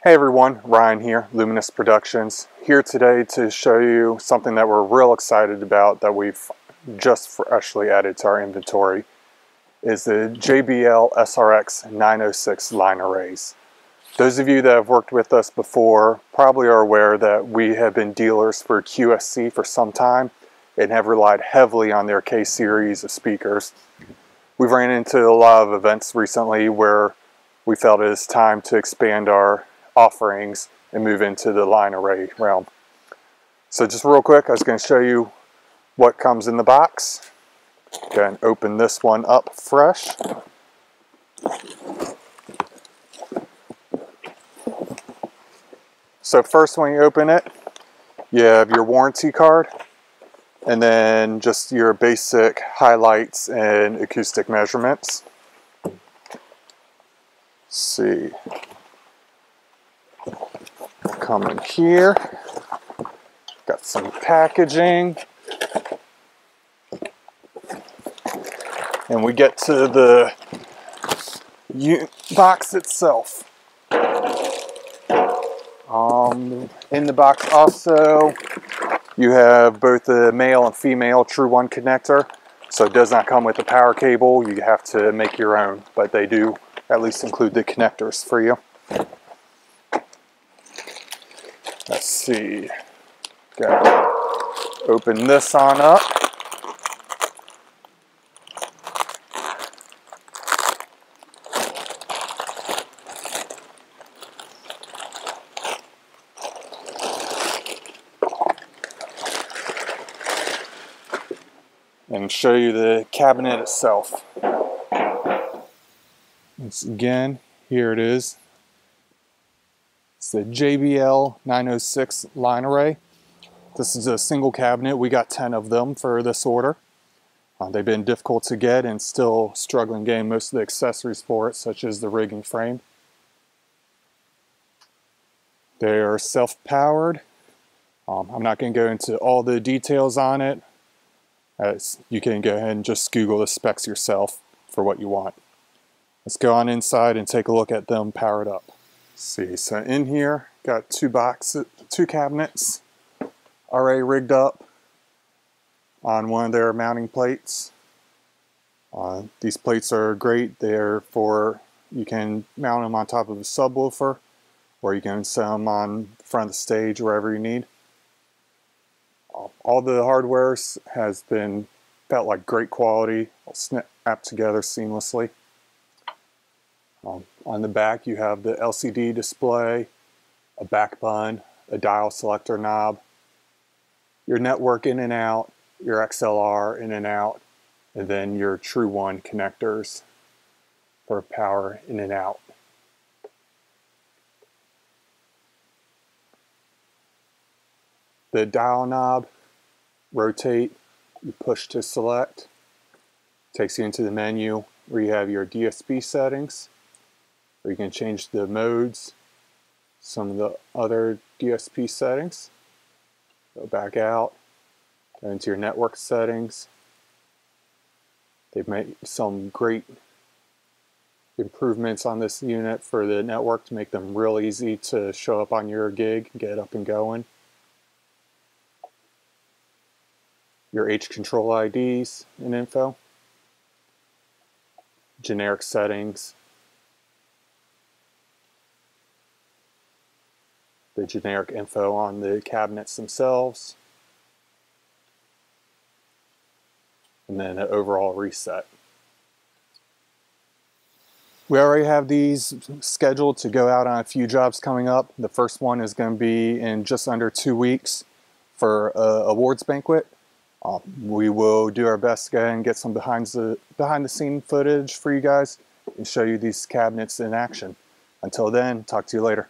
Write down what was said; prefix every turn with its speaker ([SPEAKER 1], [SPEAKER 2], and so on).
[SPEAKER 1] Hey everyone, Ryan here, Luminous Productions, here today to show you something that we're real excited about that we've just freshly added to our inventory, is the JBL SRX906 line arrays. Those of you that have worked with us before probably are aware that we have been dealers for QSC for some time and have relied heavily on their K-series of speakers. We've ran into a lot of events recently where we felt it is time to expand our offerings and move into the line array realm. So just real quick, I was going to show you what comes in the box. Go ahead and open this one up fresh. So first, when you open it, you have your warranty card and then just your basic highlights and acoustic measurements. Let's see. Come in here, got some packaging, and we get to the box itself. In the box also, you have both the male and female True 1 connector, so it does not come with a power cable. You have to make your own, but they do at least include the connectors for you. Let's see, gotta open this on up. And show you the cabinet itself. Once again, here it is. It's the JBL 906 line array. This is a single cabinet. We got 10 of them for this order. They've been difficult to get and still struggling getting most of the accessories for it, such as the rigging frame. They are self-powered. I'm not going to go into all the details on it, as you can go ahead and just Google the specs yourself for what you want. Let's go on inside and take a look at them powered up. See, so in here, got two cabinets already rigged up on one of their mounting plates. These plates are great. They're for, you can mount them on top of a subwoofer, or you can set them on the front of the stage, wherever you need. All the hardware has been felt like great quality, snap together seamlessly. On the back you have the LCD display, a back button, a dial selector knob, your network in and out, your XLR in and out, and then your True 1 connectors for power in and out. The dial knob, rotate, you push to select, takes you into the menu where you have your DSP settings, where you can change the modes, some of the other DSP settings. Go back out, go into your network settings. They've made some great improvements on this unit for the network to make them real easy to show up on your gig and get up and going. Your H control IDs and info, generic settings, the generic info on the cabinets themselves, and then an overall reset. We already have these scheduled to go out on a few jobs coming up. The first one is going to be in just under 2 weeks for an awards banquet. We will do our best to go ahead and get some behind the scene footage for you guys and show you these cabinets in action. Until then, talk to you later.